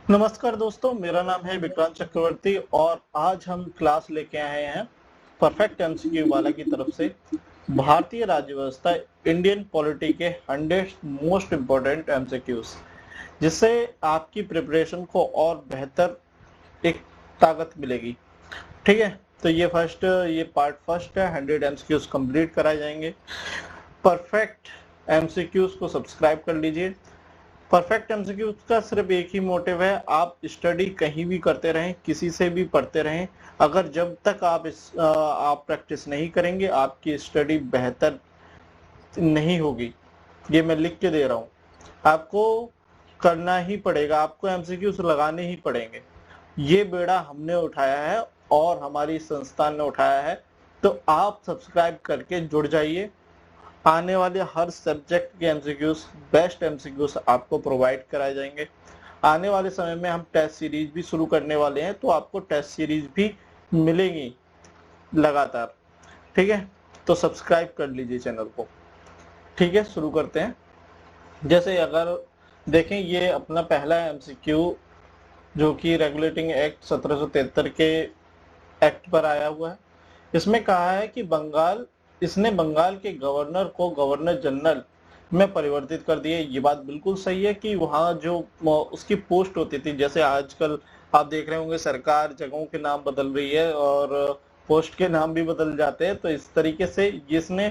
नमस्कार दोस्तों, मेरा नाम है विक्रांत चक्रवर्ती और आज हम क्लास लेके आए हैं परफेक्ट एमसीक्यू वाला की तरफ से भारतीय राज्य व्यवस्था इंडियन पॉलिटी के 100 मोस्ट इम्पोर्टेंट एमसीक्यूज, जिससे आपकी प्रिपरेशन को और बेहतर एक ताकत मिलेगी। ठीक है, तो ये पार्ट फर्स्ट है। 100 एमसीक्यूज कंप्लीट कराए जाएंगे। परफेक्ट एमसीक्यूज को सब्सक्राइब कर लीजिए। परफेक्ट एमसीक्यू का सिर्फ एक ही मोटिव है, आप स्टडी कहीं भी करते रहें, किसी से भी पढ़ते रहें। अगर जब तक आप प्रैक्टिस नहीं करेंगे, आपकी स्टडी बेहतर नहीं होगी। ये मैं लिख के दे रहा हूँ, आपको करना ही पड़ेगा, आपको एमसीक्यूज लगाने ही पड़ेंगे। ये बेड़ा हमने उठाया है और हमारी संस्थान ने उठाया है, तो आप सब्सक्राइब करके जुड़ जाइए। आने वाले हर सब्जेक्ट के एमसीक्यूज, बेस्ट एमसीक्यूज आपको प्रोवाइड कराए जाएंगे। आने वाले समय में हम टेस्ट सीरीज भी शुरू करने वाले हैं, तो आपको टेस्ट सीरीज भी मिलेंगी लगातार। ठीक है, तो सब्सक्राइब कर लीजिए चैनल को। ठीक है, शुरू करते हैं। जैसे अगर देखें, ये अपना पहला एमसीक्यू जो कि रेगुलेटिंग एक्ट 1773 के एक्ट पर आया हुआ है। इसमें कहा है कि इसने बंगाल के गवर्नर को गवर्नर जनरल में परिवर्तित कर दिया। ये बात बिल्कुल सही है कि वहाँ जो उसकी पोस्ट होती थी, जैसे आजकल आप देख रहे होंगे सरकार जगहों के नाम बदल रही है और पोस्ट के नाम भी बदल जाते हैं, तो इस तरीके से इसने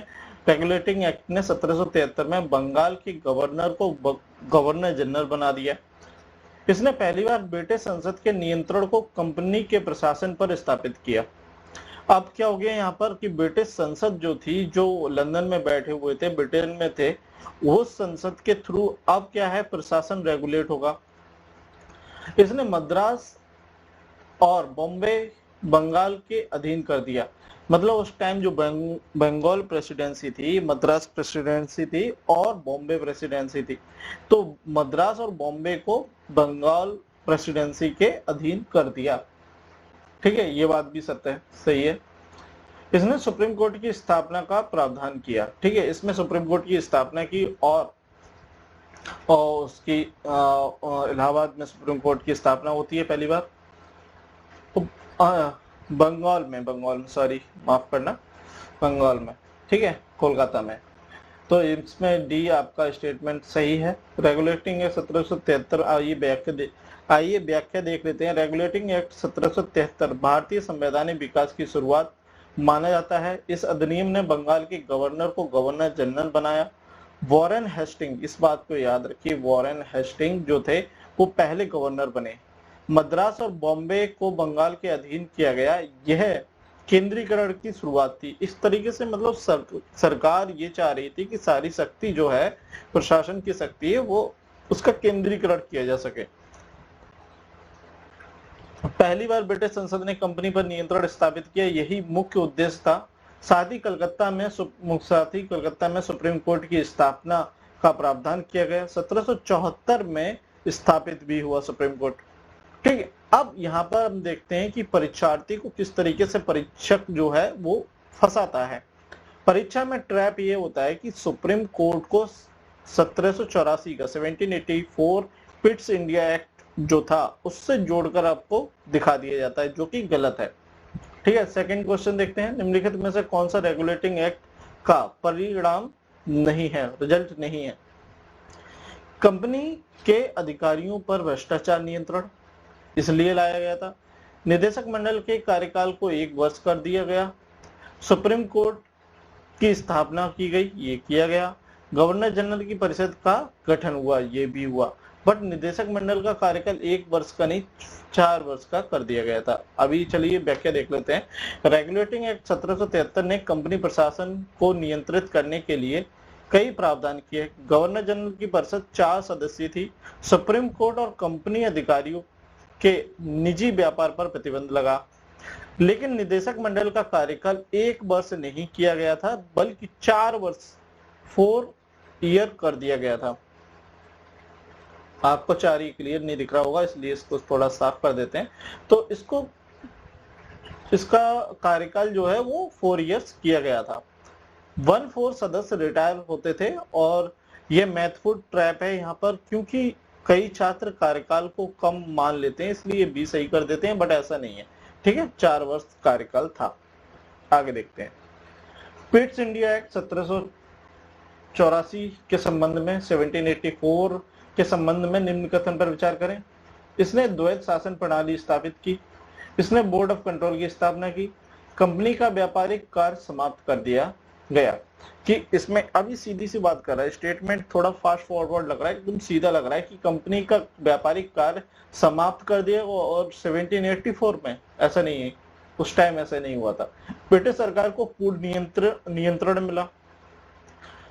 रेगुलेटिंग एक्ट ने 1773 में बंगाल के गवर्नर को गवर्नर जनरल बना दिया। इसने पहली बार ब्रिटिश संसद के नियंत्रण को कंपनी के प्रशासन पर स्थापित किया। अब क्या हो गया यहाँ पर कि ब्रिटिश संसद जो थी, जो लंदन में बैठे हुए थे, ब्रिटेन में थे, वो संसद के थ्रू अब क्या है, प्रशासन रेगुलेट होगा। इसने मद्रास और बॉम्बे बंगाल के अधीन कर दिया। मतलब उस टाइम जो बंगाल प्रेसिडेंसी थी, मद्रास प्रेसिडेंसी थी और बॉम्बे प्रेसिडेंसी थी, तो मद्रास और बॉम्बे को बंगाल प्रेसिडेंसी के अधीन कर दिया। ठीक है, ये बात भी सत्य है, सही है। इसने सुप्रीम कोर्ट की स्थापना का प्रावधान किया। ठीक है, इसमें सुप्रीम कोर्ट की स्थापना की और उसकी इलाहाबाद में सुप्रीम कोर्ट की स्थापना होती है पहली बार। तो बंगाल में सॉरी, माफ करना, बंगाल में। ठीक है, कोलकाता में। तो इसमें डी आपका स्टेटमेंट सही है। रेगुलेटिंग एक्ट 1773, आइए व्याख्या देख लेते हैं। रेगुलेटिंग एक्ट 1773 भारतीय संवैधानिक विकास की शुरुआत माना जाता है। इस अधिनियम ने बंगाल के गवर्नर को गवर्नर जनरल बनाया। वॉरेन हेस्टिंग, इस बात को याद रखिए, वॉरेन हेस्टिंग जो थे वो पहले गवर्नर बने। मद्रास और बॉम्बे को बंगाल के अधीन किया गया। यह केंद्रीकरण की शुरुआत थी। इस तरीके से मतलब सरकार ये चाह रही थी कि सारी शक्ति जो है, प्रशासन की शक्ति है, वो उसका केंद्रीकरण किया जा सके। पहली बार ब्रिटिश संसद ने कंपनी पर नियंत्रण स्थापित किया, यही मुख्य उद्देश्य था। साथ ही कलकत्ता में सुप्रीम कोर्ट की स्थापना का प्रावधान किया गया। 1774 में स्थापित भी हुआ सुप्रीम कोर्ट। ठीक है, अब यहाँ पर हम देखते हैं कि परीक्षार्थी को किस तरीके से परीक्षक जो है वो फंसाता है। परीक्षा में ट्रैप ये होता है कि सुप्रीम कोर्ट को 1784 का 1784 पिट्स इंडिया एक्ट जो था उससे जोड़कर आपको दिखा दिया जाता है, जो कि गलत है। ठीक है, सेकंड क्वेश्चन देखते हैं। निम्नलिखित में से कौन सा रेगुलेटिंग एक्ट का परिणाम नहीं है, रिजल्ट नहीं है? कंपनी के अधिकारियों पर भ्रष्टाचार नियंत्रण इसलिए लाया गया था। निदेशक मंडल के कार्यकाल को 1 वर्ष कर दिया गया। सुप्रीम कोर्ट की स्थापना की गई, ये किया गया। गवर्नर जनरल की परिषद का गठन हुआ, ये भी हुआ। बट निदेशक मंडल का कार्यकाल 1 वर्ष का नहीं, 4 वर्ष का कर दिया गया था। अभी चलिए व्याख्या देख लेते हैं। रेगुलेटिंग एक्ट 1773 ने कंपनी प्रशासन को नियंत्रित करने के लिए कई प्रावधान किए। गवर्नर जनरल की परिषद 4 सदस्यीय थी। सुप्रीम कोर्ट और कंपनी अधिकारियों के निजी व्यापार पर प्रतिबंध लगा। लेकिन निदेशक मंडल का कार्यकाल 1 वर्ष नहीं किया गया था, बल्कि 4 वर्ष 4 ईयर कर दिया गया था। आपको 4 ही क्लियर नहीं दिख रहा होगा, इसलिए इसको थोड़ा साफ कर देते हैं। तो इसका कार्यकाल जो है वो 4 ईयर्स किया गया था। 1/4 सदस्य रिटायर होते थे। और ये मैथफुल ट्रैप है यहाँ पर, क्योंकि कई छात्र कार्यकाल को कम मान लेते हैं, इसलिए बी सही कर देते हैं, बट ऐसा नहीं है। ठीक है, 4 वर्ष कार्यकाल था। आगे देखते हैं। पिट्स इंडिया एक्ट 1784 के संबंध में 1784 के संबंध में निम्न कथन पर विचार करें। इसने द्वैध शासन प्रणाली स्थापित की, इसने बोर्ड ऑफ कंट्रोल की स्थापना की, कंपनी का व्यापारिक कार्य समाप्त कर दिया गया। कि इसमें अभी सीधी सी बात कर रहा है, स्टेटमेंट थोड़ा फास्ट फॉरवर्ड लग रहा है, एकदम सीधा लग रहा है कि कंपनी का व्यापारिक कार्य समाप्त कर दिया, और 1784 में ऐसा नहीं है, उस टाइम ऐसा नहीं हुआ था। ब्रिटिश सरकार को पूर्ण नियंत्रण मिला।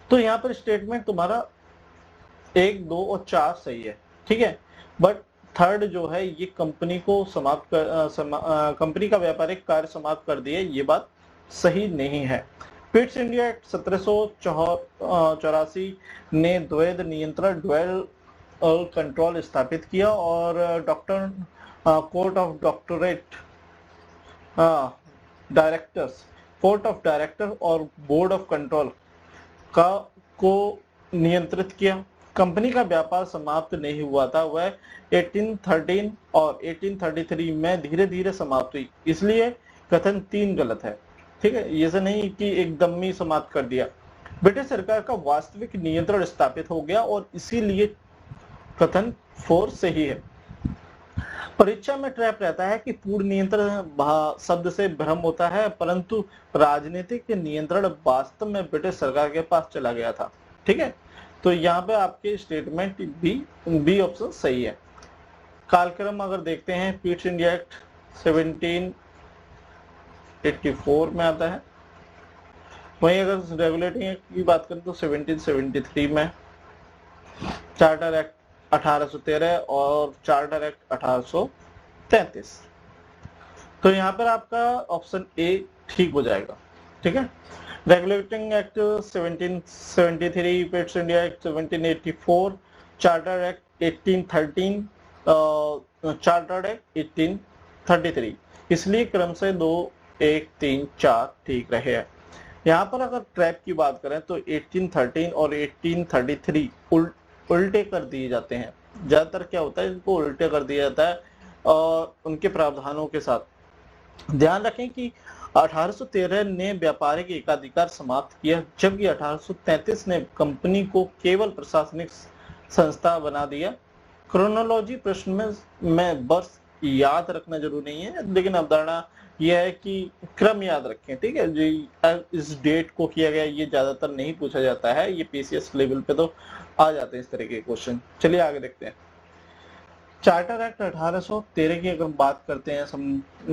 तो यहाँ पर स्टेटमेंट तुम्हारा 1, 2 और 4 सही है, ठीक है, बट थर्ड जो है ये कंपनी को कंपनी का व्यापारिक कार्य समाप्त कर दिए, ये बात सही नहीं है। पिट्स इंडिया एक्ट 1784 ने द्वैध नियंत्रण ड्यूअल कंट्रोल स्थापित किया, और डॉक्टर कोर्ट ऑफ डायरेक्टर और बोर्ड ऑफ कंट्रोल को नियंत्रित किया। कंपनी का व्यापार समाप्त नहीं हुआ था, वह 1813 और 1833 में धीरे धीरे समाप्त हुई, इसलिए कथन 3 गलत है। ठीक है, ये से नहीं कि एकदम ही समाप्त कर दिया। ब्रिटिश सरकार का वास्तविक नियंत्रण स्थापित हो गया, और इसीलिए कथन 4 सही है। परीक्षा में ट्रैप रहता है कि पूर्ण नियंत्रण शब्द से भ्रम होता है, परंतु राजनीतिक नियंत्रण वास्तव में ब्रिटिश सरकार के पास चला गया था। ठीक है, तो यहाँ पे आपके स्टेटमेंट बी ऑप्शन सही है। कालक्रम अगर देखते हैं, पिट्स इंडिया एक्ट 1784 में आता है, वहीं अगर रेगुलेटिंग एक्ट की बात करें तो 1773 में, चार्टर एक्ट 1813 और चार्टर एक्ट 1833। तो यहाँ पर आपका ऑप्शन ए ठीक हो जाएगा। ठीक है, regulating act 1773, Pitt's India act 1784, charter act 1813, charter act 1833, इसलिए क्रम से 2, 1, 3, 4 ठीक रहे हैं। यहाँ पर अगर ट्रैप की बात करें तो 1813 और 1833 उल्टे कर दिए जाते हैं। ज्यादातर क्या होता है, इनको उल्टे कर दिया जाता है और उनके प्रावधानों के साथ। ध्यान रखें कि 1813 ने व्यापारिक एकाधिकार समाप्त किया, जबकि 1833 ने कंपनी को केवल प्रशासनिक संस्था बना दिया। क्रोनोलॉजी प्रश्न में वर्ष याद रखना जरूरी नहीं है, लेकिन अवधारणा यह है कि क्रम याद रखें। ठीक है जी, इस डेट को किया गया, ये ज्यादातर नहीं पूछा जाता है, ये पीसीएस लेवल पे तो आ जाते हैं इस तरह के क्वेश्चन। चलिए आगे देखते हैं। चार्टर एक्ट 1813 की अगर बात करते हैं,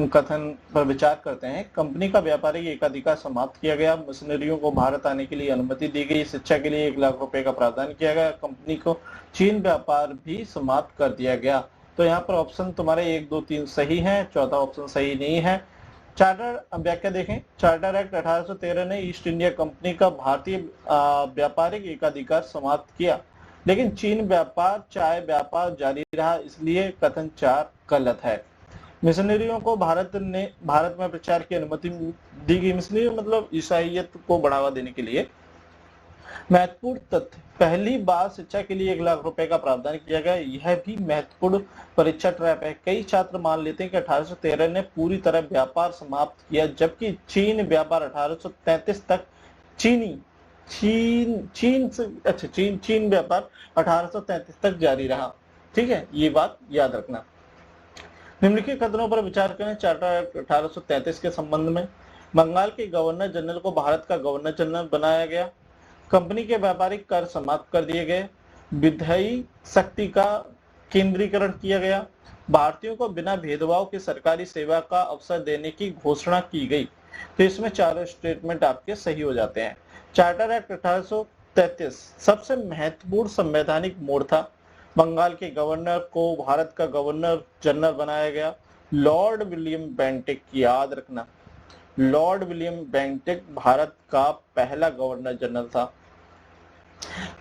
कथन पर विचार करते हैं, कंपनी का व्यापारिक एकाधिकार समाप्त किया गया, मिशनरियों को भारत आने के लिए अनुमति दी गई, शिक्षा के लिए 1 लाख रुपए का प्रावधान किया गया, कंपनी को चीन व्यापार भी समाप्त कर दिया गया। तो यहाँ पर ऑप्शन तुम्हारे 1, 2, 3 सही है, चौथा ऑप्शन सही नहीं है। चार्टर व्याख्या देखें, चार्टर एक्ट 1813 ने ईस्ट इंडिया कंपनी का भारतीय व्यापारिक एकाधिकार समाप्त किया, लेकिन चीन व्यापार, चाय व्यापार जारी रहा, इसलिए कथन 4 गलत है। मिशनरियों को भारत में प्रचार की अनुमति दी गई, मिशनरी मतलब ईसाईयत को बढ़ावा देने के लिए। महत्वपूर्ण तथ्य, पहली बार शिक्षा के लिए 1 लाख रुपए का प्रावधान किया गया, यह भी महत्वपूर्ण परीक्षा ट्रैप है। कई छात्र मान लेते हैं कि 1813 ने पूरी तरह व्यापार समाप्त किया, जबकि चीन व्यापार 1833 तक चीन व्यापार 1833 तक जारी रहा। ठीक है, ये बात याद रखना। निम्नलिखित कथनों पर विचार करें। चार्टर एक्ट 1833 के संबंध में, बंगाल के गवर्नर जनरल को भारत का गवर्नर जनरल बनाया गया, कंपनी के व्यापारिक कार्य समाप्त कर दिए गए, विधायी शक्ति का केंद्रीकरण किया गया, भारतीयों को बिना भेदभाव के सरकारी सेवा का अवसर देने की घोषणा की गई। तो इसमें चारों स्टेटमेंट आपके सही हो जाते हैं। चार्टर एक्ट 1833 सबसे महत्वपूर्ण संवैधानिक मोड़ था। बंगाल के गवर्नर को भारत का गवर्नर जनरल बनाया गया। लॉर्ड विलियम बेंटिक, याद रखना, लॉर्ड विलियम बेंटिक भारत का पहला गवर्नर जनरल था।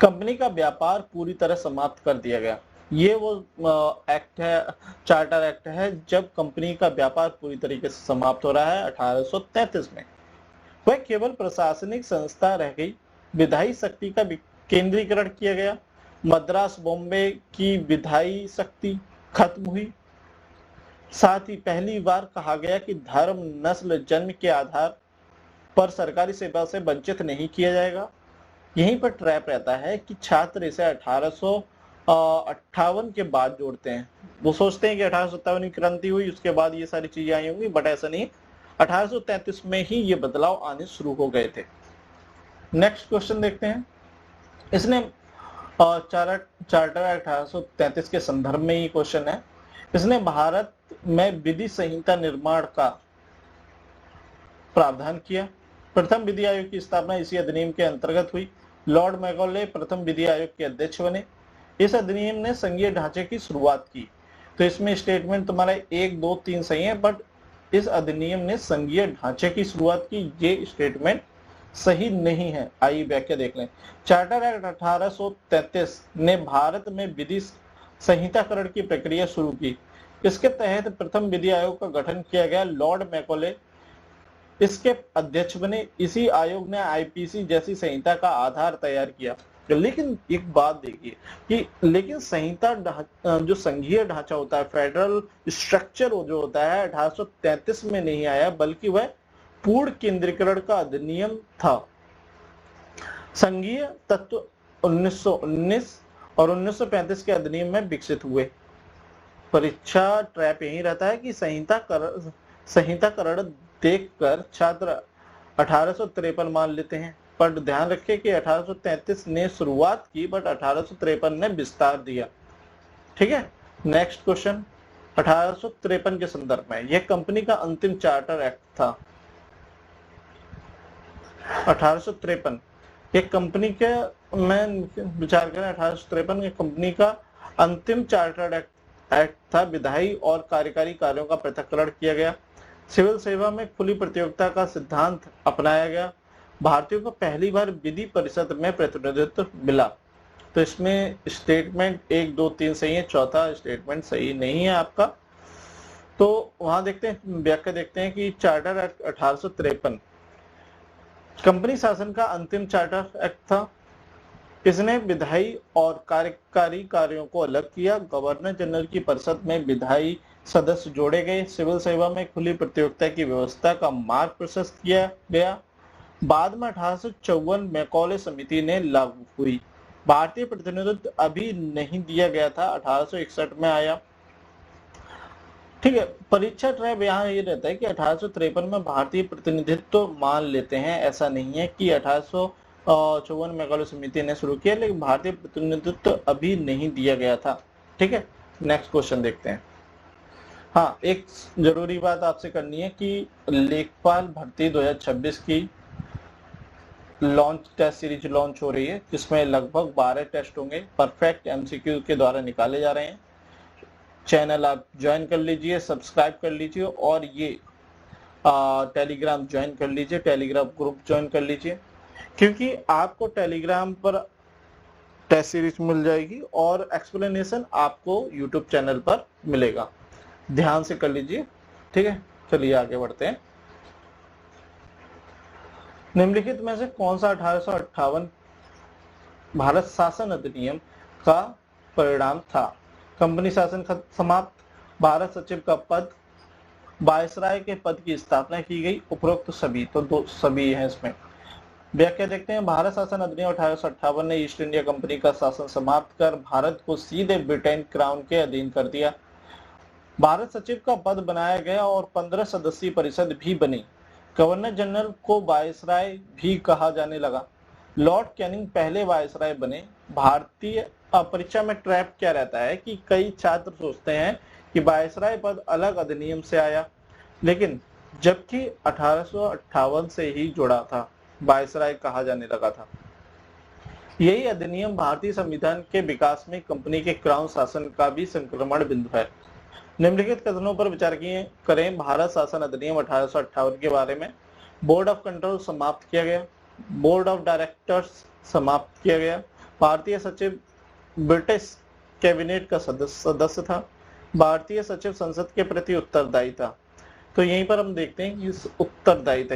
कंपनी का व्यापार पूरी तरह समाप्त कर दिया गया। ये वो एक्ट है, चार्टर एक्ट है, जब कंपनी का व्यापार पूरी तरीके से समाप्त हो रहा है 1833 में। वह केवल प्रशासनिक संस्था रह गई। विधायी शक्ति का केंद्रीकरण किया गया। मद्रास बॉम्बे की विधायी शक्ति खत्म हुई। साथ ही पहली बार कहा गया कि धर्म, नस्ल, जन्म के आधार पर सरकारी सेवा से वंचित नहीं किया जाएगा। यहीं पर ट्रैप रहता है कि छात्र इसे 1858 के बाद जोड़ते हैं। वो सोचते हैं कि 1857 की क्रांति हुई, उसके बाद ये सारी चीजें आई होंगी, बट ऐसा नहीं। 1833 में ही ये बदलाव आने शुरू हो गए थे। नेक्स्ट क्वेश्चन देखते हैं। इसने चार्टर 1833 के संदर्भ में ये क्वेश्चन है। इसने भारत में विधि संहिता निर्माण का प्रावधान किया। प्रथम विधि आयोग की स्थापना इसी अधिनियम के अंतर्गत हुई। लॉर्ड मैकॉले प्रथम विधि आयोग के अध्यक्ष बने। इस अधिनियम ने संघीय ढांचे की शुरुआत की। तो इसमें स्टेटमेंट तुम्हारा 1, 2, 3 सही है, बट इस अधिनियम ने संघीय ढांचे की शुरुआत की, ये स्टेटमेंट सही नहीं है। आइए व्याख्या देख लें। चार्टर एक्ट 1833 ने भारत में विधि संहिताकरण की प्रक्रिया शुरू की। इसके तहत प्रथम विधि आयोग का गठन किया गया। लॉर्ड मैकॉले इसके अध्यक्ष बने। इसी आयोग ने आईपीसी जैसी संहिता का आधार तैयार किया। लेकिन एक बात देखिए कि लेकिन संहिता जो संघीय ढांचा होता है, फेडरल स्ट्रक्चर जो होता है, 1833 में नहीं आया, बल्कि वह पूर्ण केंद्रीकरण का अधिनियम था। संघीय तत्व 1919 और 1935 के अधिनियम में विकसित हुए। परीक्षा ट्रैप यही रहता है कि संहिताकरण देखकर छात्र 1853 मान लेते हैं, पर ध्यान रखें कि 1833 ने शुरुआत की, बट 1853 ने विस्तार दिया। ठीक है। नेक्स्ट क्वेश्चन 1853 के संदर्भ में, यह कंपनी का अंतिम चार्टर एक्ट था। 1853 एक कंपनी के में विचार करें, 1853 के कंपनी का अंतिम चार्टर्ड एक्ट था। विधायी और कार्यकारी कार्यों का पृथक्करण किया गया। सिविल सेवा में खुली प्रतियोगिता का सिद्धांत अपनाया गया। भारतीयों को पहली बार विधि परिषद में प्रतिनिधित्व मिला। तो इसमें स्टेटमेंट 1, 2, 3 सही है, चौथा स्टेटमेंट सही नहीं है आपका। तो वहां देखते हैं, व्याख्या देखते हैं कि चार्टर एक्ट 1853 कंपनी शासन का अंतिम चार्टर एक्ट था। इसने विधायी और कार्यकारी कार्यों को अलग किया। गवर्नर जनरल की परिषद में विधायी सदस्य जोड़े गए। सिविल सेवा में खुली प्रतियोगिता की व्यवस्था का मार्ग प्रशस्त किया गया। बाद में 1854 मैकॉले समिति ने लागू हुई। भारतीय प्रतिनिधित्व अभी नहीं दिया गया था, 1861 में आया। ठीक है। परीक्षा ट्रैप यहाँ ये रहता है कि 1853 में भारतीय प्रतिनिधित्व मान लेते हैं। ऐसा नहीं है कि 1854 मैकॉले समिति ने शुरू किया, लेकिन भारतीय प्रतिनिधित्व अभी नहीं दिया गया था। ठीक है। नेक्स्ट क्वेश्चन देखते हैं। हाँ, एक जरूरी बात आपसे करनी है कि लेखपाल भर्ती 2026 की टेस्ट सीरीज लॉन्च हो रही है, जिसमें लगभग 12 टेस्ट होंगे। परफेक्ट एमसीक्यू के द्वारा निकाले जा रहे हैं। चैनल आप ज्वाइन कर लीजिए, सब्सक्राइब कर लीजिए, और ये टेलीग्राम ज्वाइन कर लीजिए, टेलीग्राम ग्रुप ज्वाइन कर लीजिए, क्योंकि आपको टेलीग्राम पर टेस्ट सीरीज मिल जाएगी और एक्सप्लेनेशन आपको यूट्यूब चैनल पर मिलेगा। ध्यान से कर लीजिए। ठीक है। चलिए आगे बढ़ते हैं। निम्नलिखित में से कौन सा 1858 भारत शासन अधिनियम का परिणाम था? कंपनी शासन समाप्त, भारत सचिव का पद, वायसराय के पद की स्थापना की गई। उपरोक्त सभी, तो दो सभी है इसमें। व्याख्या देखते हैं। भारत शासन अधिनियम 1858 ने ईस्ट इंडिया कंपनी का शासन समाप्त कर भारत को सीधे ब्रिटेन क्राउन के अधीन कर दिया। भारत सचिव का पद बनाया गया और 15 सदस्यीय परिषद भी बनी। गवर्नर जनरल को वायसराय भी कहा जाने लगा। लॉर्ड कैनिंग पहले वायसराय बने। भारतीय परीक्षा में ट्रैप क्या रहता है कि कई छात्र सोचते हैं कि वायसराय पद अलग अधिनियम से आया, लेकिन जबकि 1858 से ही जुड़ा था, वायसराय कहा जाने लगा था। यही अधिनियम भारतीय संविधान के विकास में कंपनी के क्राउन शासन का भी संक्रमण बिंदु है। निम्नलिखित कथनों पर विचार करें। भारत शासन अधिनियम 1858 के बारे में। बोर्ड ऑफ कंट्रोल समाप्त किया गया। बोर्ड ऑफ डायरेक्टर्स समाप्त किया गया। भारतीय सचिव ब्रिटिश कैबिनेट का सदस्य था। भारतीय सचिव संसद के प्रति उत्तरदायी था। तो यहीं पर हम देखते हैं कि इस उत्तरदायी था,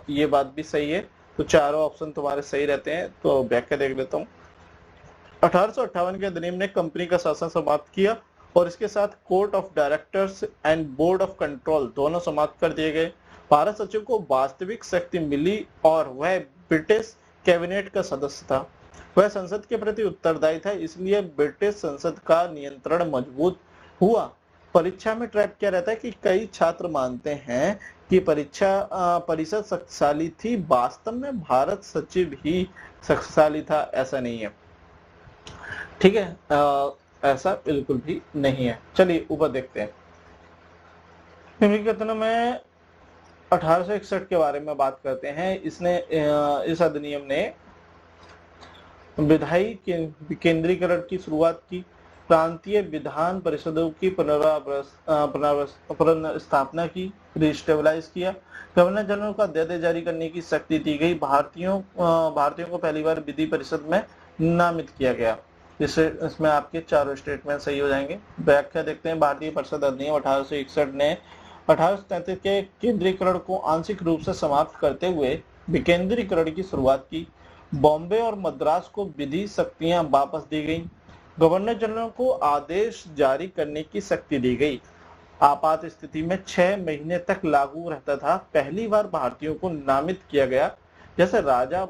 ये बात भी सही है। तो चारों ऑप्शन तुम्हारे सही रहते हैं। तो व्याख्या देख लेता हूँ। 1858 के अधिनियम ने कंपनी का शासन समाप्त किया और इसके साथ court of directors and board of control दोनों समाप्त कर दिए गए। भारत सचिव को वास्तविक शक्ति मिली और वह ब्रिटिश कैबिनेट का सदस्य था। वह संसद के प्रति उत्तरदायी था, इसलिए ब्रिटिश संसद का नियंत्रण मजबूत हुआ। परीक्षा में ट्रैप क्या रहता है कि कई छात्र मानते हैं कि परिषद शक्तिशाली थी, वास्तव में भारत सचिव ही शक्तिशाली था, ऐसा नहीं है। ठीक है, ऐसा बिल्कुल भी नहीं है। चलिए ऊपर देखते हैं। निम्नलिखित में 1861 के बारे में बात करते हैं। इस अधिनियम ने विधायी केंद्रीकरण की शुरुआत की, प्रांतीय विधान परिषदों की पुनर्स्थापना की, रिस्टेबलाइज किया, गवर्नर जनरल को अध्यादेश जारी करने की शक्ति दी गई, भारतीयों को पहली बार विधि परिषद में नामित किया गया। इसमें आपके चारों स्टेटमेंट सही हो जाएंगे। व्याख्या देखते हैं। भारतीय परिषद अधिनियम 1861 ने 1833 के केंद्रीकरण को आंशिक रूप से समाप्त करते हुए विकेंद्रीकरण की शुरुआत की। बॉम्बे और मद्रास को विधि शक्तियां वापस दी गई। गवर्नर जनरल को आदेश जारी करने की शक्ति दी गई। आपात स्थिति में 6 महीने तक लागू रहता था। पहली बार भारतीयों को नामित किया गया, जैसे राजा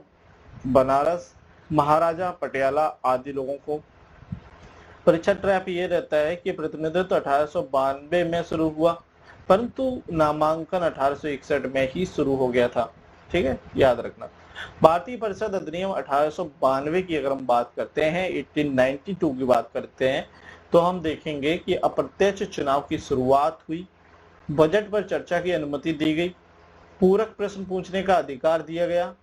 बनारस, महाराजा पटियाला आदि लोगों को। परीक्षा ट्रैप ये रहता है कि प्रतिनिधित्व 1892 में शुरू हुआ, परंतु नामांकन 1861 में ही शुरू हो गया था। ठीक है, याद रखना। भारतीय परिषद अधिनियम 1892 की अगर हम बात करते हैं, 1892 की बात करते हैं, तो हम देखेंगे कि अप्रत्यक्ष चुनाव की शुरुआत हुई, बजट पर चर्चा की अनुमति दी गई, पूरक प्रश्न पूछने का अधिकार दिया गया,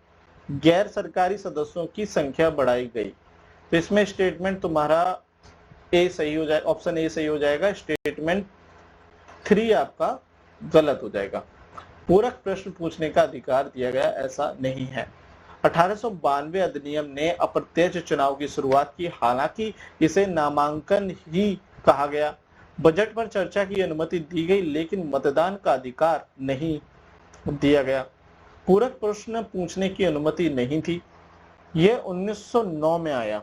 गैर सरकारी सदस्यों की संख्या बढ़ाई गई। तो इसमें स्टेटमेंट तुम्हारा ए सही हो जाए, ऑप्शन ए सही हो जाएगा। स्टेटमेंट 3 आपका गलत हो जाएगा। पूरक प्रश्न पूछने का अधिकार दिया गया, ऐसा नहीं है। 1892 अधिनियम ने अप्रत्यक्ष चुनाव की शुरुआत की, हालांकि इसे नामांकन ही कहा गया। बजट पर चर्चा की अनुमति दी गई, लेकिन मतदान का अधिकार नहीं दिया गया। पूरक प्रश्न पूछने की अनुमति नहीं थी, यह 1909 में आया।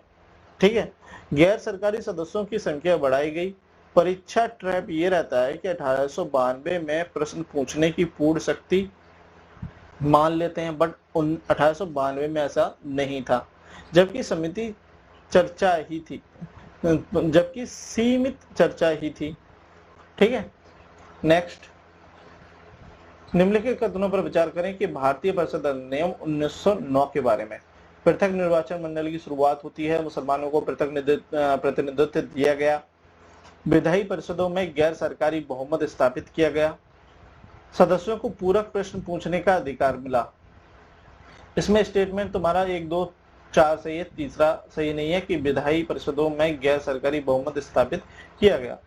ठीक है। गैर सरकारी सदस्यों की संख्या बढ़ाई गई। परीक्षा ट्रैप ये रहता है कि 1892 में प्रश्न पूछने की पूर्ण शक्ति मान लेते हैं, बट 1892 में ऐसा नहीं था, जबकि सीमित चर्चा ही थी। ठीक है। नेक्स्ट, निम्नलिखित कथनों पर विचार करें कि भारतीय परिषद अधिनियम 1909 के बारे में। पृथक निर्वाचन मंडल की शुरुआत होती है, मुसलमानों को पृथक प्रतिनिधित्व दिया गया, विधायी परिषदों में गैर सरकारी बहुमत स्थापित किया गया, सदस्यों को पूरक प्रश्न पूछने का अधिकार मिला। इसमें स्टेटमेंट तुम्हारा 1, 2, 4 सही है, तीसरा सही नहीं है कि विधायी परिषदों में गैर सरकारी बहुमत स्थापित किया गया।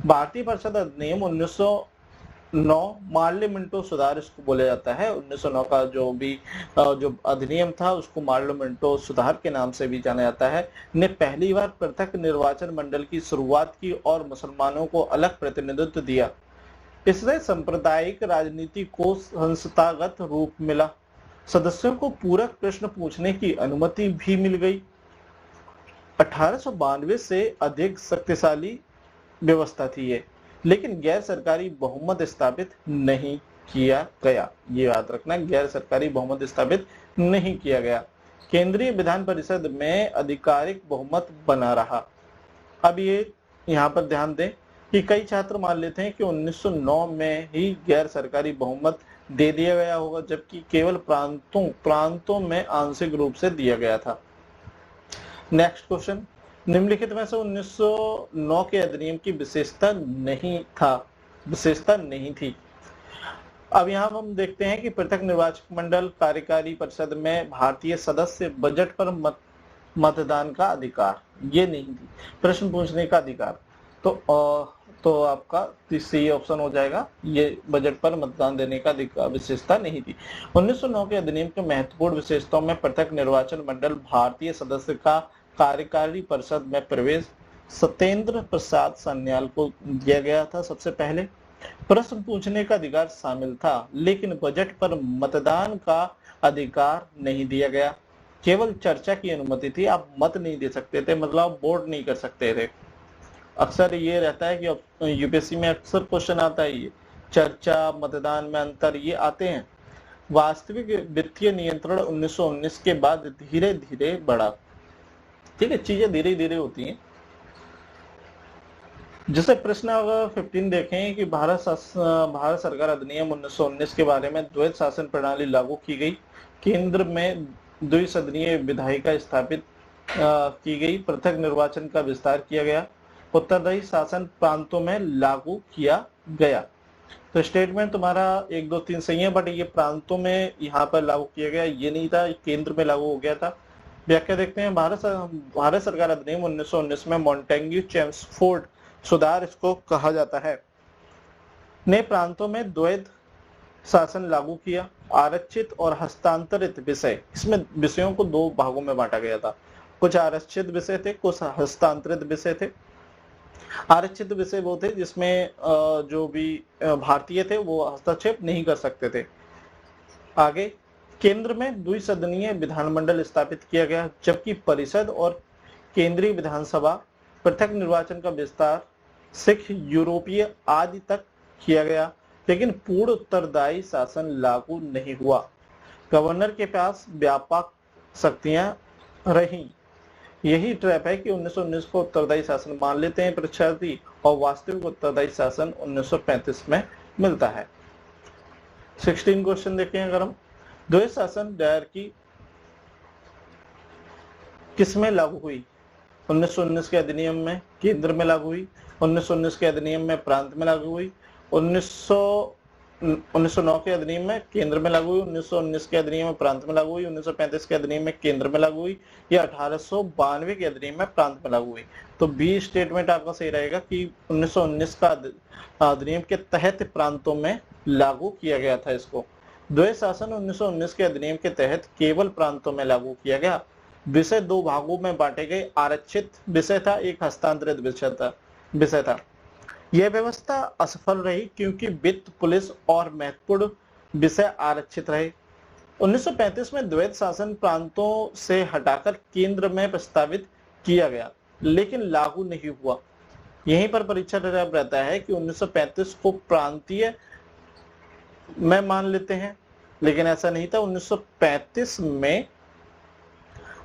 भारतीय परिषद अधिनियम 1909 मार्लियामेंटो सुधार इसको बोला जाता है। 1909 का जो अधिनियम था उसको मार्लियामेंटो सुधार के नाम से भी जाना जाता है, ने पहली बार पृथक निर्वाचन मंडल की शुरुआत की और मुसलमानों को अलग प्रतिनिधित्व दिया। इससे सांप्रदायिक राजनीति को संस्थागत रूप मिला। सदस्यों को पूरक प्रश्न पूछने की अनुमति भी मिल गई। 1892 से अधिक शक्तिशाली व्यवस्था थी ये, लेकिन गैर सरकारी बहुमत स्थापित नहीं किया गया। ये याद रखना, गैर सरकारी बहुमत स्थापित नहीं किया गया। केंद्रीय विधान परिषद में आधिकारिक बहुमत बना रहा। अब ये यहाँ पर ध्यान दें कि कई छात्र मान लेते हैं कि 1909 में ही गैर सरकारी बहुमत दे दिया गया होगा, जबकि केवल प्रांतों में आंशिक रूप से दिया गया था। नेक्स्ट क्वेश्चन, निम्नलिखित में से 1909 के अधिनियम की विशेषता नहीं थी। अब यहाँ हम देखते हैं कि पृथक निर्वाचक मंडल, कार्यकारी परिषद में भारतीय सदस्य, बजट पर मतदान का अधिकार, ये नहीं थी। प्रश्न पूछने का अधिकार, तो आपका सी ऑप्शन हो जाएगा, ये बजट पर मतदान देने का विशेषता नहीं थी। 1909 के अधिनियम के महत्वपूर्ण विशेषताओं में पृथक निर्वाचन मंडल, भारतीय सदस्य का कार्यकारी परिषद में प्रवेश, सत्येंद्र प्रसाद सान्याल को दिया गया था सबसे पहले। प्रश्न पूछने का अधिकार शामिल था, लेकिन बजट पर मतदान का अधिकार नहीं दिया गया। केवल चर्चा की अनुमति थी, आप मत नहीं दे सकते थे, मतलब आप वोट नहीं कर सकते थे। अक्सर ये रहता है कि यूपीएससी में अक्सर क्वेश्चन आता है, ये चर्चा मतदान में अंतर ये आते हैं। वास्तविक वित्तीय नियंत्रण 1919 के बाद धीरे धीरे बढ़ा। ठीक है, चीजें धीरे धीरे होती हैं। जैसे प्रश्न अगर 15 देखें कि भारत सरकार अधिनियम 1919 के बारे में द्वैत शासन प्रणाली लागू की गई, केंद्र में द्विसदनीय विधायिका स्थापित की गई, पृथक निर्वाचन का विस्तार किया गया, उत्तरदायी शासन प्रांतों में लागू किया गया। तो स्टेटमेंट तुम्हारा 1 2 3 सही है, बट ये प्रांतों में यहाँ पर लागू किया गया, ये नहीं था, केंद्र में लागू हो गया था। व्याख्या देखते हैं। भारत सरकार अधिनियम 1919 में मॉन्टेग्यू चेम्सफोर्ड सुधार इसको कहा जाता है, ने प्रांतों में द्वैत शासन लागू किया। आरक्षित और हस्तांतरित विषय, इसमें विषयों को 2 भागों में बांटा गया था, कुछ आरक्षित विषय थे, कुछ हस्तांतरित विषय थे। आरक्षित विषय वो थे जिसमें जो भी भारतीय थे वो हस्तक्षेप नहीं कर सकते थे। आगे, केंद्र में द्विसदनीय विधानमंडल स्थापित किया गया, जबकि परिषद और केंद्रीय विधानसभा पृथक निर्वाचन का विस्तार सिख यूरोपीय आदि तक किया गया, लेकिन पूर्ण उत्तरदायी शासन लागू नहीं हुआ। गवर्नर के पास व्यापक शक्तियां रहीं। यही ट्रैप है कि 1919 को उत्तरदायी शासन मान लेते हैं परीक्षार्थी, और वास्तविक उत्तरदायी शासन 1935 में मिलता है। 16 क्वेश्चन देखें अगर हम, द्वैत शासन डायरकी किसमें लागू हुई? 1919 के अधिनियम में केंद्र में लागू हुई, 1919 के अधिनियम में प्रांत में लागू हुई, 1909 के अधिनियम में केंद्र में लागू हुई, 1919 के अधिनियम में प्रांत में लागू हुई, 1935 के अधिनियम में केंद्र में लागू हुई, या 1892 के अधिनियम में प्रांत में लागू हुई। तो बी स्टेटमेंट आपका सही रहेगा कि 1919 का अधिनियम के तहत प्रांतों में लागू किया गया था इसको। द्वैत शासन 1919 के अधिनियम के तहत केवल प्रांतों में लागू किया गया। विषय 2 भागों में बांटे गए, आरक्षित विषय था, एक हस्तांतरित विषय था। यह व्यवस्था असफल रही क्योंकि वित्त, पुलिस और महत्वपूर्ण विषय आरक्षित रहे। 1935 में द्वैत शासन प्रांतों से हटाकर केंद्र में प्रस्तावित किया गया, लेकिन लागू नहीं हुआ। यहीं पर परीक्षा रहता है कि 1935 को प्रांतीय में मान लेते हैं, लेकिन ऐसा नहीं था। 1935 में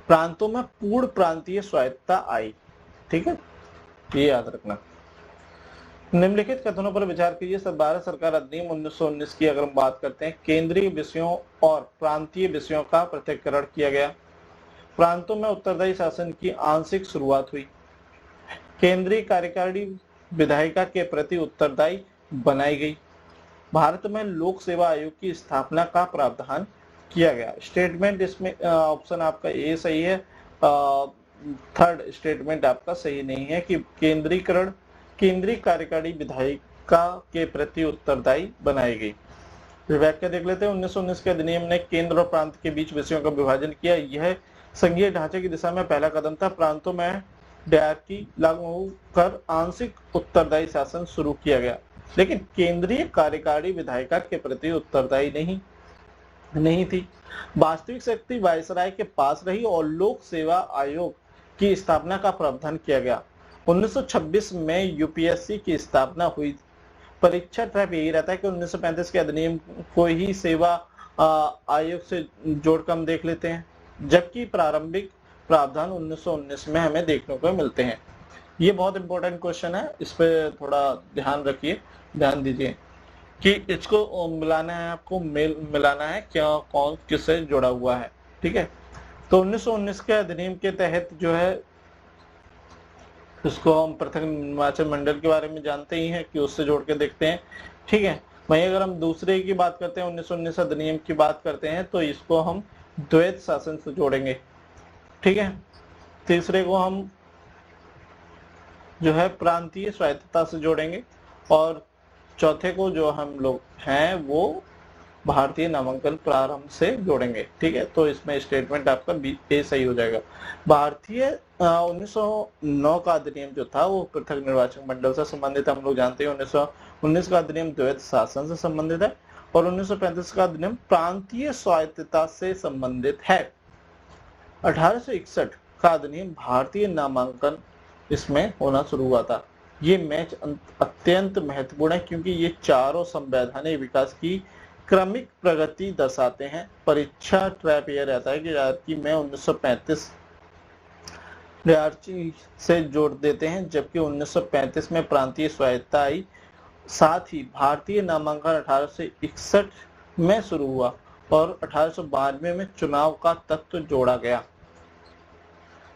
प्रांतों में पूर्ण प्रांतीय स्वायत्तता आई। ठीक है, ये याद रखना। निम्नलिखित कथनों पर विचार कीजिए। भारत सरकार अधिनियम 1919 की अगर हम बात करते हैं, केंद्रीय विषयों और प्रांतीय विषयों का पृथक्करण किया गया, प्रांतों में उत्तरदायी शासन की आंशिक शुरुआत हुई, केंद्रीय कार्यकारिणी विधायिका के प्रति उत्तरदायी बनाई गई, भारत में लोक सेवा आयोग की स्थापना का प्रावधान किया गया। स्टेटमेंट इसमें ऑप्शन आपका ए सही है, थर्ड स्टेटमेंट आपका सही नहीं है कि केंद्रीकरण, केंद्रीय कार्यकारिणी विधायिका के प्रति उत्तरदायी बनाई गई। व्याख्या देख लेते हैं। 1919 के अधिनियम ने केंद्र और प्रांत के बीच विषयों का विभाजन किया। यह संघीय ढांचे की दिशा में पहला कदम था। प्रांतों में डायरकी लागू कर आंशिक उत्तरदायी शासन शुरू किया गया, लेकिन केंद्रीय कार्यकारिणी विधायिका के प्रति उत्तरदायी नहीं थी। वास्तविक शक्ति वायसराय के पास रही और लोक सेवा आयोग की स्थापना का प्रावधान किया गया। 1926 में यूपीएससी की स्थापना हुई। परीक्षा ट्रैप यही रहता है कि 1935 के अधिनियम को ही सेवा आयोग से जोड़कर हम देख लेते हैं, जबकि प्रारंभिक प्रावधान 1919 में हमें देखने को मिलते हैं। ये बहुत इंपॉर्टेंट क्वेश्चन है, इस पे थोड़ा ध्यान रखिए, ध्यान दीजिए कि इसको मिलाना है, आपको मिलाना है क्या, कौन किससे जुड़ा हुआ है। ठीक है, तो 1919 के अधिनियम के तहत जो है इसको हम पृथक निर्वाचन मंडल के बारे में जानते ही हैं कि उससे जोड़ के देखते हैं। ठीक है, वहीं अगर हम दूसरे की बात करते हैं, 1919 अधिनियम की बात करते हैं, तो इसको हम द्वैत शासन से जोड़ेंगे। ठीक है, तीसरे को हम जो है प्रांतीय स्वायत्तता से जोड़ेंगे, और चौथे को जो हम लोग हैं वो भारतीय नामांकन प्रारंभ से जोड़ेंगे। ठीक है, तो इसमें स्टेटमेंट आपका ए सही हो जाएगा। भारतीय 1909 का अधिनियम जो था वो पृथक निर्वाचन मंडल से संबंधित, हम लोग जानते हैं। 1919 का अधिनियम द्वैत शासन से संबंधित है, और 1935 का अधिनियम प्रांतीय स्वायत्तता से संबंधित है। 1861 का अधिनियम भारतीय नामांकन इसमें होना शुरू हुआ था। ये मैच अत्यंत महत्वपूर्ण है क्योंकि ये चारों संवैधानिक विकास की क्रमिक प्रगति दर्शाते हैं। परीक्षा ट्रैप यह रहता है कि रियायती में 1935 रियायती से जोड़ देते हैं, जबकि 1935 में प्रांतीय स्वायत्तता आई। साथ ही भारतीय नामांकन 1861 में शुरू हुआ और 1892 में चुनाव का तत्व जोड़ा गया।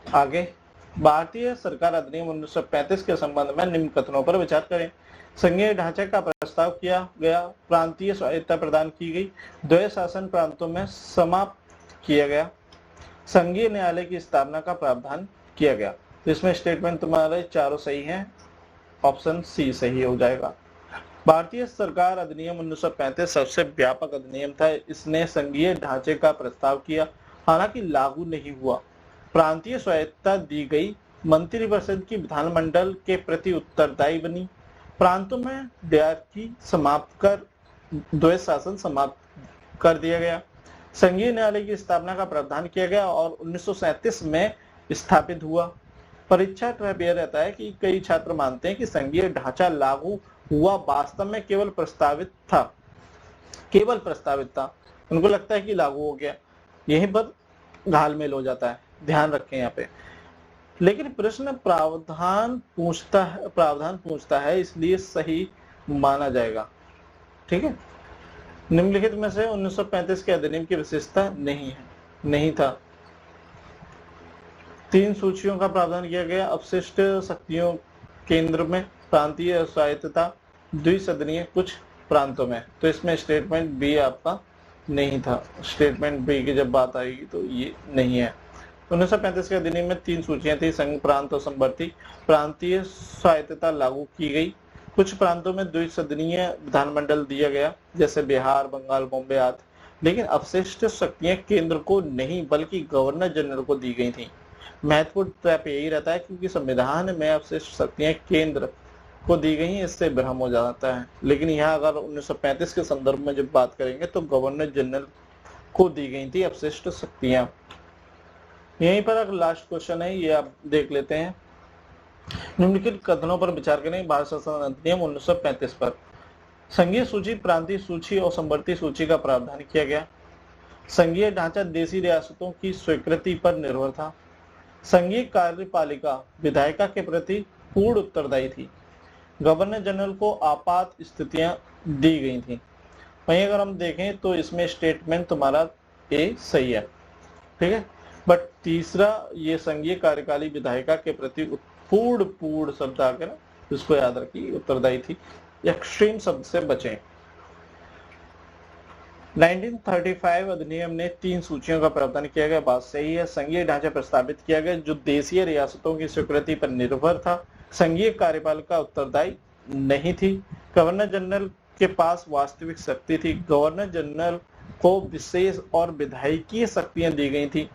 आगे भारतीय सरकार अधिनियम 1935 के संबंध में निम्न कथनों पर विचार करें। संघीय ढांचे का प्रस्ताव किया गया, प्रांतीय स्वायत्तता प्रदान की गई, द्वैध शासन प्रांतों में समाप्त किया गया, संघीय न्यायालय की स्थापना का प्रावधान किया गया। तो इसमें स्टेटमेंट तुम्हारे चारों सही हैं, ऑप्शन सी सही हो जाएगा। भारतीय सरकार अधिनियम 1935 सबसे व्यापक अधिनियम था। इसने संघीय ढांचे का प्रस्ताव किया, हालांकि लागू नहीं हुआ। प्रांतीय स्वायत्तता दी गई, मंत्रिपरिषद की विधानमंडल के प्रति उत्तरदायी बनी, प्रांतों में डायरकी समाप्त कर द्वैध शासन समाप्त कर दिया गया, संघीय न्यायालय की स्थापना का प्रावधान किया गया और 1937 में स्थापित हुआ। परीक्षा ट्रैप यह रहता है कि कई छात्र मानते हैं कि संघीय ढांचा लागू हुआ, वास्तव में केवल प्रस्तावित था। उनको लगता है कि लागू हो गया, यहीं पर घालमेल हो जाता है, ध्यान रखें यहाँ पे। लेकिन प्रश्न प्रावधान पूछता है, इसलिए सही माना जाएगा। ठीक है, निम्नलिखित में से 1935 के अधिनियम की विशेषता नहीं था। 3 सूचियों का प्रावधान किया गया, अपशिष्ट शक्तियों केंद्र में, प्रांतीय स्वायत्तता, द्विसदनीय कुछ प्रांतों में। तो इसमें स्टेटमेंट बी आपका नहीं था। स्टेटमेंट बी की जब बात आएगी तो ये नहीं है। 1935 के अधिनियम में 3 सूचियां थी, संघ, प्रांत और संवर्ती। प्रांतीय स्वायत्तता लागू की गई, कुछ प्रांतों में द्विसदनीय विधानमंडल दिया गया, जैसे बिहार, बंगाल, बॉम्बे आदि। लेकिन अपशिष्ट शक्तियां केंद्र को नहीं बल्कि गवर्नर जनरल को दी गई थी। महत्वपूर्ण ट्रैप यही रहता है क्योंकि संविधान में अपशिष्ट शक्तियां केंद्र को दी गई हैं, इससे भ्रम हो जाता है। लेकिन यहाँ अगर 1935 के संदर्भ में जब बात करेंगे तो गवर्नर जनरल को दी गई थी अपशिष्ट शक्तियां। यहीं पर अगर लास्ट क्वेश्चन है, ये आप देख लेते हैं। निम्नलिखित कथनों पर विचार करें भारत शासन अधिनियम 1935 पर। संघीय सूची, प्रांतीय सूची और संवर्ती सूची का प्रावधान किया गया। संघीय ढांचा देशी रियासतों की स्वीकृति पर निर्भर था। संघीय कार्यपालिका विधायिका के प्रति पूर्ण उत्तरदायी थी। गवर्नर जनरल को आपात स्थितियां दी गई थी। वहीं अगर हम देखें तो इसमें स्टेटमेंट तुम्हारा ए सही है। ठीक है, बट तीसरा ये संघीय कार्यकाली विधायिका के प्रति पूर्ण शब्द आकर इसको याद रखिए, उत्तरदायी थी। एक्सट्रीम शब्द से बचें। 1935 अधिनियम ने 3 सूचियों का प्रावधान किया गया, बात सही है। संघीय ढांचा प्रस्तावित किया गया जो देशीय रियासतों की स्वीकृति पर निर्भर था। संघीय कार्यपालिका उत्तरदायी नहीं थी। गवर्नर जनरल के पास वास्तविक शक्ति थी। गवर्नर जनरल को विशेष और विधायिकीय शक्तियां दी गई थी,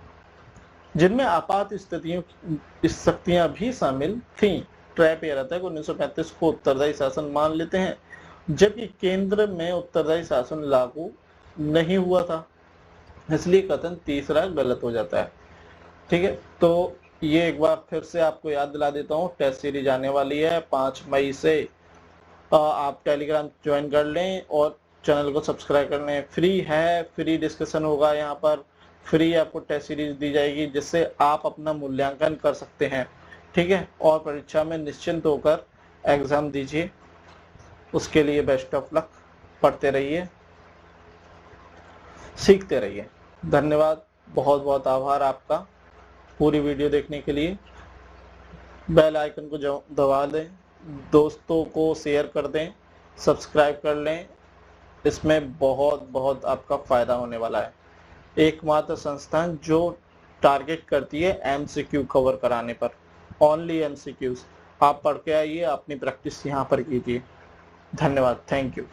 जिनमें आपात शक्तियां भी शामिल थीं। ट्रैप यह रहता है कि 1935 को उत्तरदायी शासन मान लेते हैं, जबकि केंद्र में उत्तरदायी शासन लागू नहीं हुआ था, इसलिए कथन तीसरा गलत हो जाता है। ठीक है, तो ये एक बार फिर से आपको याद दिला देता हूँ, टेस्ट सीरीज आने वाली है 5 मई से। आप टेलीग्राम ज्वाइन कर लें और चैनल को सब्सक्राइब कर लें। फ्री है, फ्री डिस्कशन होगा यहाँ पर, फ्री आपको टेस्ट सीरीज दी जाएगी जिससे आप अपना मूल्यांकन कर सकते हैं। ठीक है, और परीक्षा में निश्चिंत होकर एग्जाम दीजिए। उसके लिए बेस्ट ऑफ लक। पढ़ते रहिए, सीखते रहिए। धन्यवाद, बहुत बहुत आभार आपका पूरी वीडियो देखने के लिए। बेल आइकन को दबा दें, दोस्तों को शेयर कर दें, सब्सक्राइब कर लें। इसमें बहुत आपका फायदा होने वाला है। एकमात्र संस्थान जो टारगेट करती है एमसीक्यू कवर कराने पर, ओनली एमसीक्यूज। आप पढ़ के आइए, अपनी प्रैक्टिस यहाँ पर कीजिए। धन्यवाद, थैंक यू।